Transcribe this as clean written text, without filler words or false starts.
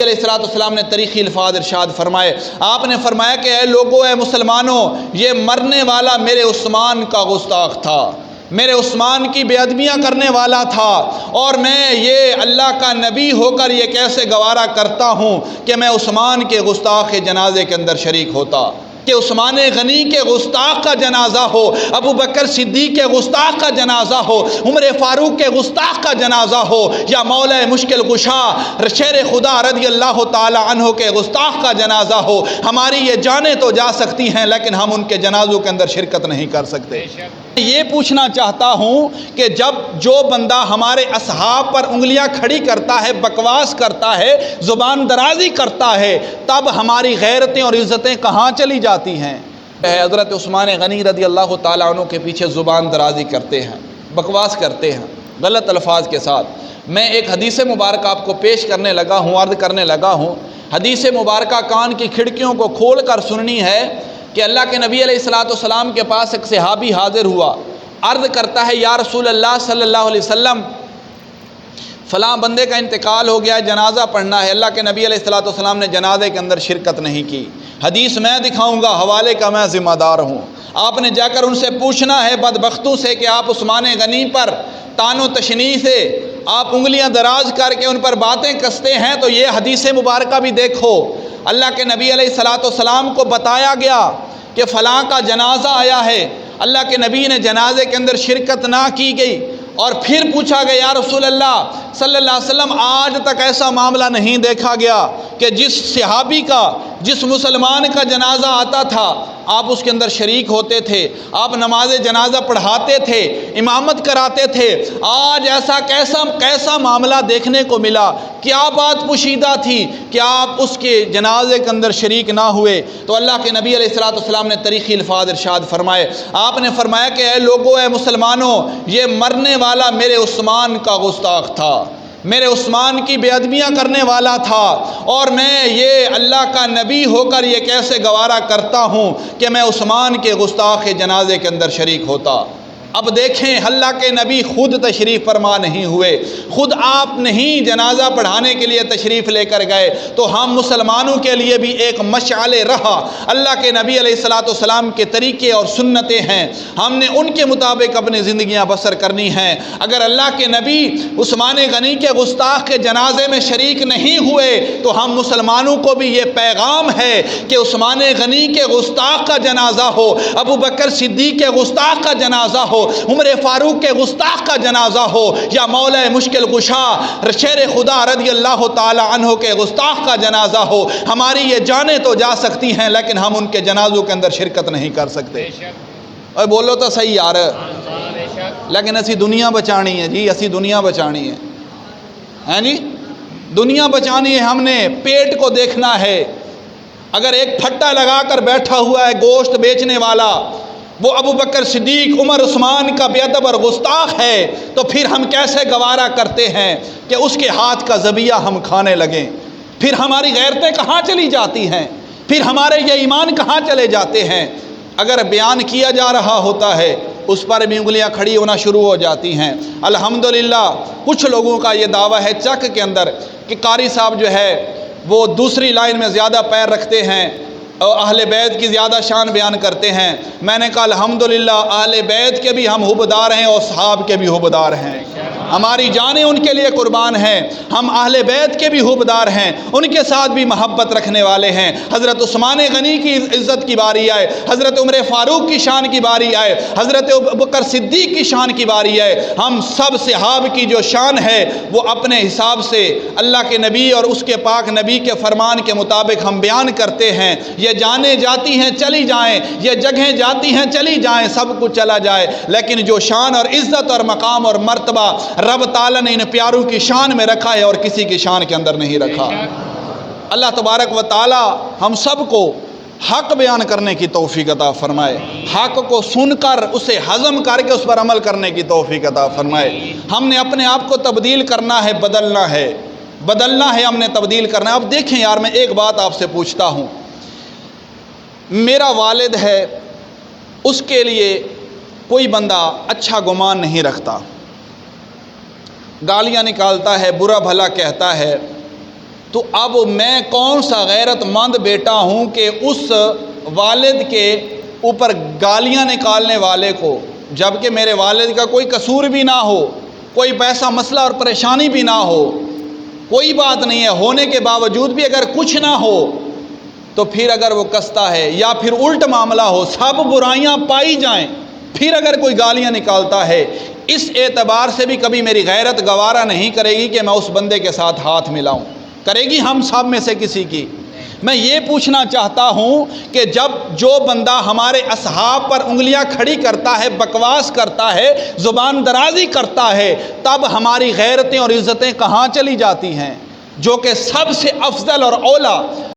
علیہ الصلوۃ والسلام نے طریقی الفاظ ارشاد فرمائے. آپ نے فرمایا کہ اے لوگو، اے مسلمانوں، یہ مرنے والا میرے عثمان کا گستاخ تھا، میرے عثمان کی بے ادبیاں کرنے والا تھا، اور میں یہ اللہ کا نبی ہو کر یہ کیسے گوارا کرتا ہوں کہ میں عثمان کے گستاخ جنازے کے اندر شریک ہوتا، کہ عثمان غنی کے گستاخ کا جنازہ ہو، ابو بکر صدیق کے گستاخ کا جنازہ ہو، عمر فاروق کے گستاخ کا جنازہ ہو، یا مولا مشکل کشا شیر خدا رضی اللہ تعالی عنہ کے گستاخ کا جنازہ ہو. ہماری یہ جانیں تو جا سکتی ہیں لیکن ہم ان کے جنازوں کے اندر شرکت نہیں کر سکتے. یہ پوچھنا چاہتا ہوں کہ جب جو بندہ ہمارے اصحاب پر انگلیاں کھڑی کرتا ہے، بکواس کرتا ہے، زبان درازی کرتا ہے، تب ہماری غیرتیں اور عزتیں کہاں چلی جاتی ہیں؟ حضرت عثمان غنی رضی اللہ تعالیٰ عنہ کے پیچھے زبان درازی کرتے ہیں، بکواس کرتے ہیں غلط الفاظ کے ساتھ. میں ایک حدیث مبارکہ آپ کو پیش کرنے لگا ہوں، عرض کرنے لگا ہوں. حدیث مبارکہ کان کی کھڑکیوں کو کھول کر سننی ہے کہ اللہ کے نبی علیہ الصلوۃ والسلام کے پاس ایک صحابی حاضر ہوا، عرض کرتا ہے یا رسول اللہ صلی اللہ علیہ وسلم، فلاں بندے کا انتقال ہو گیا ہے، جنازہ پڑھنا ہے. اللہ کے نبی علیہ الصلوۃ والسلام نے جنازے کے اندر شرکت نہیں کی. حدیث میں دکھاؤں گا، حوالے کا میں ذمہ دار ہوں. آپ نے جا کر ان سے پوچھنا ہے بدبختوں سے کہ آپ عثمان غنی پر طعن و تشنیع سے آپ انگلیاں دراز کر کے ان پر باتیں کستے ہیں. تو یہ حدیث مبارکہ بھی دیکھو، اللہ کے نبی علیہ الصلوۃ والسلام کو بتایا گیا کہ فلاں کا جنازہ آیا ہے، اللہ کے نبی نے جنازے کے اندر شرکت نہ کی گئی، اور پھر پوچھا گیا یا رسول اللہ صلی اللہ علیہ وسلم، آج تک ایسا معاملہ نہیں دیکھا گیا کہ جس صحابی کا، جس مسلمان کا جنازہ آتا تھا آپ اس کے اندر شریک ہوتے تھے، آپ نماز جنازہ پڑھاتے تھے، امامت کراتے تھے. آج ایسا کیسا معاملہ دیکھنے کو ملا؟ کیا بات پوشیدہ تھی کہ آپ اس کے جنازے کے اندر شریک نہ ہوئے؟ تو اللہ کے نبی علیہ الصلوۃ والسلام نے طریقی الفاظ ارشاد فرمائے. آپ نے فرمایا کہ اے لوگو، اے مسلمانوں، یہ مرنے والا میرے عثمان کا گستاخ تھا، میرے عثمان کی بے ادبیاں کرنے والا تھا، اور میں یہ اللہ کا نبی ہو کر یہ کیسے گوارا کرتا ہوں کہ میں عثمان کے گستاخ جنازے کے اندر شریک ہوتا. اب دیکھیں، اللہ کے نبی خود تشریف فرما نہیں ہوئے، خود آپ نہیں جنازہ پڑھانے کے لیے تشریف لے کر گئے، تو ہم مسلمانوں کے لیے بھی ایک مشعل رہا اللہ کے نبی علیہ الصلوۃ والسلام کے طریقے اور سنتیں ہیں، ہم نے ان کے مطابق اپنی زندگیاں بسر کرنی ہیں. اگر اللہ کے نبی عثمان غنی کے گستاخ کے جنازے میں شریک نہیں ہوئے تو ہم مسلمانوں کو بھی یہ پیغام ہے کہ عثمان غنی کے گستاخ کا جنازہ ہو، ابو بکر صدیق کے گستاخ کا جنازہ ہو، عمر فاروق کے گستاخ کا جنازہ ہو، یا مولا مشکل کشا شیر خدا رضی اللہ تعالی عنہ کے گستاخ کا جنازہ ہو، ہماری یہ جانیں تو جا سکتی ہیں لیکن ہم ان کے جنازوں کے اندر شرکت نہیں کر سکتے. اور بولو تو صحیح یار، لیکن اسی دنیا بچانی ہے جی، اسی دنیا بچانی ہے، ہیں جی، دنیا بچانی ہے. ہم نے پیٹ کو دیکھنا ہے. اگر ایک پھٹا لگا کر بیٹھا ہوا ہے گوشت بیچنے والا، وہ ابو بکر صدیق، عمر، عثمان کا بے ادب اور گستاخ ہے، تو پھر ہم کیسے گوارا کرتے ہیں کہ اس کے ہاتھ کا ذبیحہ ہم کھانے لگیں؟ پھر ہماری غیرتیں کہاں چلی جاتی ہیں؟ پھر ہمارے یہ ایمان کہاں چلے جاتے ہیں؟ اگر بیان کیا جا رہا ہوتا ہے اس پر بھی انگلیاں کھڑی ہونا شروع ہو جاتی ہیں. الحمدللہ کچھ لوگوں کا یہ دعویٰ ہے چک کے اندر کہ قاری صاحب جو ہے وہ دوسری لائن میں زیادہ پیر رکھتے ہیں اور اہل بیت کی زیادہ شان بیان کرتے ہیں. میں نے کہا الحمدللہ اہل بیت کے بھی ہم حبدار ہیں اور صحاب کے بھی حبدار ہیں، ہماری جانیں ان کے لیے قربان ہیں. ہم اہل بیت کے بھی حبدار ہیں، ان کے ساتھ بھی محبت رکھنے والے ہیں. حضرت عثمان غنی کی عزت کی باری آئے، حضرت عمر فاروق کی شان کی باری آئے، حضرت ابوبکر صدیق کی شان کی باری آئے، ہم سب صحاب کی جو شان ہے وہ اپنے حساب سے اللہ کے نبی اور اس کے پاک نبی کے فرمان کے مطابق ہم بیان کرتے ہیں. یہ جانیں جاتی ہیں چلی جائیں، یہ جگہیں جاتی ہیں چلی جائیں، سب کچھ چلا جائے، لیکن جو شان اور عزت اور مقام اور مرتبہ رب تعالیٰ نے ان پیاروں کی شان میں رکھا ہے اور کسی کی شان کے اندر نہیں رکھا. اللہ تبارک و تعالیٰ ہم سب کو حق بیان کرنے کی توفیق عطا فرمائے، حق کو سن کر اسے ہضم کر کے اس پر عمل کرنے کی توفیق عطا فرمائے. ہم نے اپنے آپ کو تبدیل کرنا ہے، بدلنا ہے، ہم نے تبدیل کرنا ہے. اب دیکھیں یار، میں ایک بات آپ سے پوچھتا ہوں، میرا والد ہے، اس کے لیے کوئی بندہ اچھا گمان نہیں رکھتا، گالیاں نکالتا ہے، برا بھلا کہتا ہے، تو اب میں کون سا غیرت مند بیٹا ہوں کہ اس والد کے اوپر گالیاں نکالنے والے کو، جبکہ میرے والد کا کوئی قصور بھی نہ ہو، کوئی پیسہ مسئلہ اور پریشانی بھی نہ ہو، کوئی بات نہیں ہے، ہونے کے باوجود بھی اگر کچھ نہ ہو تو پھر اگر وہ کستا ہے، یا پھر الٹ معاملہ ہو، سب برائیاں پائی جائیں، پھر اگر کوئی گالیاں نکالتا ہے، اس اعتبار سے بھی کبھی میری غیرت گوارا نہیں کرے گی کہ میں اس بندے کے ساتھ ہاتھ ملاؤں۔ کرے گی ہم سب میں سے کسی کی؟ میں یہ پوچھنا چاہتا ہوں کہ جب جو بندہ ہمارے اصحاب پر انگلیاں کھڑی کرتا ہے، بکواس کرتا ہے، زبان درازی کرتا ہے، تب ہماری غیرتیں اور عزتیں کہاں چلی جاتی ہیں؟ جو کہ سب سے افضل اور اولیٰ